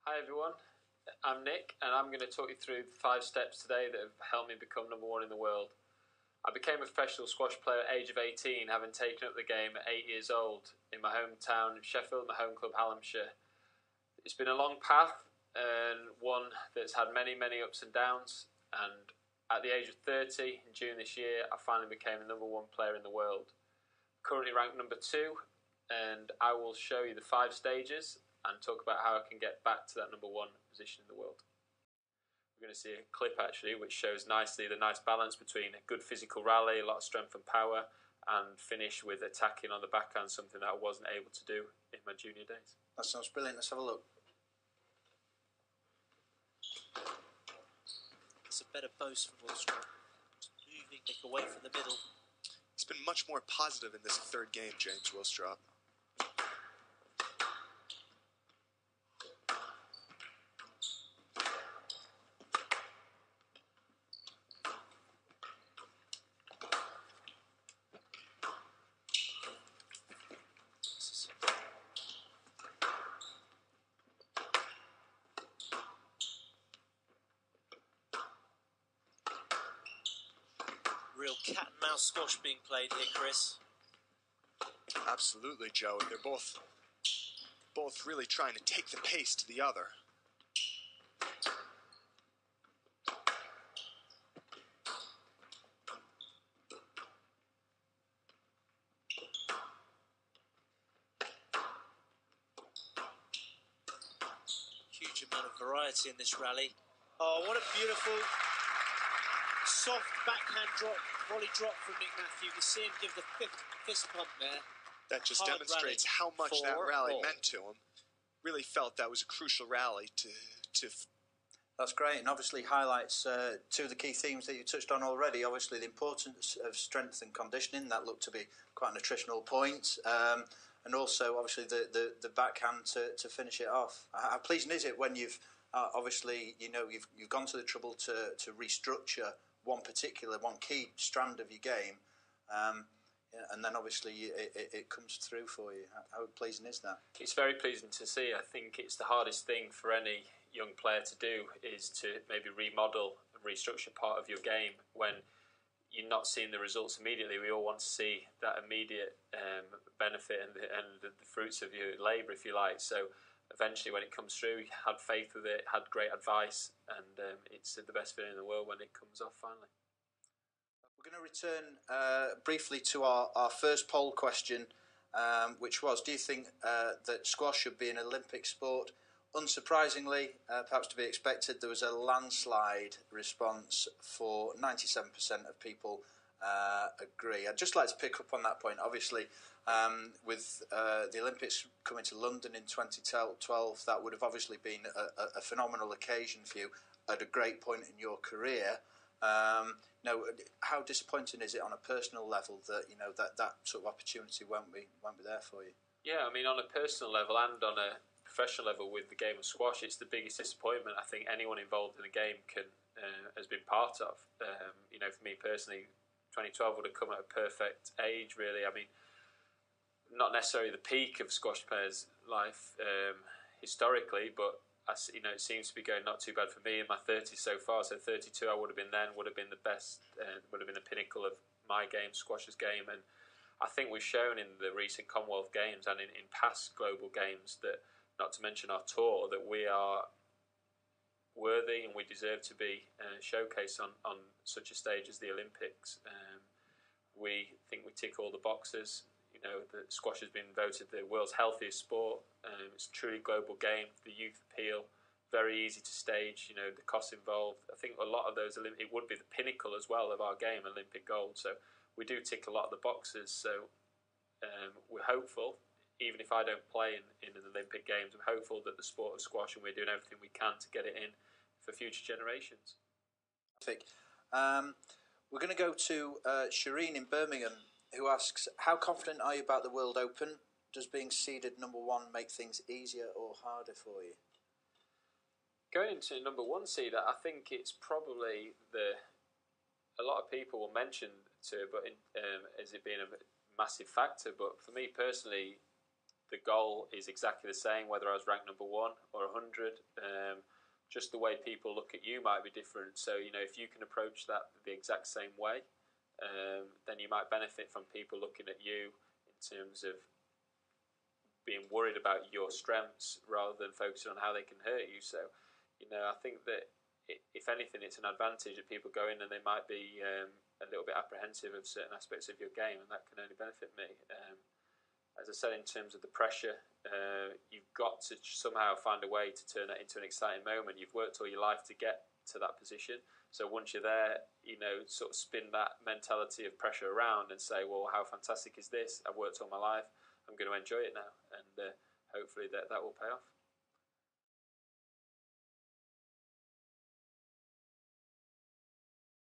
Hi everyone, I'm Nick and I'm going to talk you through the 5 steps today that have helped me become number 1 in the world. I became a professional squash player at the age of 18, having taken up the game at 8 years old in my hometown of Sheffield, my home club Hallamshire. It's been a long path and one that's had many ups and downs, and at the age of 30 in June this year I finally became the number 1 player in the world. Currently ranked number 2, and I will show you the 5 stages and talk about how I can get back to that number 1 position in the world. We're going to see a clip actually which shows nicely the nice balance between a good physical rally, a lot of strength and power, and finish with attacking on the backhand, something that I wasn't able to do in my junior days. That sounds brilliant. Let's have a look. It's a better post for Willstrop. Moving Nick away from the middle. He's been much more positive in this third game, James Willstrop. Real cat and mouse squash being played here, Chris. Absolutely, Joe. They're both really trying to take the pace to the other. Huge amount of variety in this rally. Oh, what a beautiful soft backhand drop, volley drop from Nick Matthew. You can see him give the fist pump there. That just Hard demonstrates rally how much that for rally all. meant to him. Really felt that was a crucial rally to That's great, and obviously highlights two of the key themes that you touched on already. Obviously, the importance of strength and conditioning, that looked to be quite an attritional point, and also obviously the backhand to finish it off. How pleasing is it when you've obviously you've gone to the trouble to restructure one key strand of your game, and then obviously it comes through for you. How pleasing is that? It's very pleasing to see. I think it's the hardest thing for any young player to do, is to maybe remodel and restructure part of your game when you're not seeing the results immediately. We all want to see that immediate benefit and the fruits of your labour, if you like. So eventually when it comes through, had faith with it, had great advice, and it's the best feeling in the world when it comes off finally. We're going to return briefly to our first poll question, which was, do you think that squash should be an Olympic sport? Unsurprisingly, perhaps to be expected, there was a landslide response for 97% of people agree. I'd just like to pick up on that point. Obviously, with the Olympics coming to London in 2012, that would have obviously been a phenomenal occasion for you at a great point in your career. How disappointing is it on a personal level that that sort of opportunity won't be there for you? Yeah, I mean, on a personal level and on a professional level with the game of squash, it's the biggest disappointment I think anyone involved in the game has been part of. For me personally, 2012 would have come at a perfect age, really. I mean, not necessarily the peak of squash players' life historically, but it seems to be going not too bad for me in my 30s so far. So 32 I would have been then, would have been the best, would have been the pinnacle of my game, squash's game. And I think we've shown in the recent Commonwealth Games and in past global games that, not to mention our tour, that we are worthy and we deserve to be showcased on such a stage as the Olympics. We think we tick all the boxes. The squash has been voted the world's healthiest sport. It's a truly global game. The youth appeal, very easy to stage. The costs involved. I think a lot of those, it would be the pinnacle as well of our game, Olympic gold. So we do tick a lot of the boxes. So we're hopeful. Even if I don't play in the Olympic Games, I'm hopeful that the sport of squash, and we're doing everything we can to get it in for future generations. We're going to go to Shireen in Birmingham, who asks, how confident are you about the World Open? Does being seeded number 1 make things easier or harder for you? Going into number 1 seed, I think it's probably a lot of people will mention to, but as it being a massive factor. But for me personally, the goal is exactly the same, whether I was ranked number 1 or 100. Just the way people look at you might be different. So, if you can approach that the exact same way, then you might benefit from people looking at you in terms of being worried about your strengths rather than focusing on how they can hurt you. So, I think that if anything, it's an advantage that people go in and they might be a little bit apprehensive of certain aspects of your game, and that can only benefit me. As I said, in terms of the pressure, you've got to somehow find a way to turn that into an exciting moment. You've worked all your life to get to that position. So once you're there, sort of spin that mentality of pressure around and say, well, how fantastic is this? I've worked all my life. I'm going to enjoy it now. And hopefully that will pay off.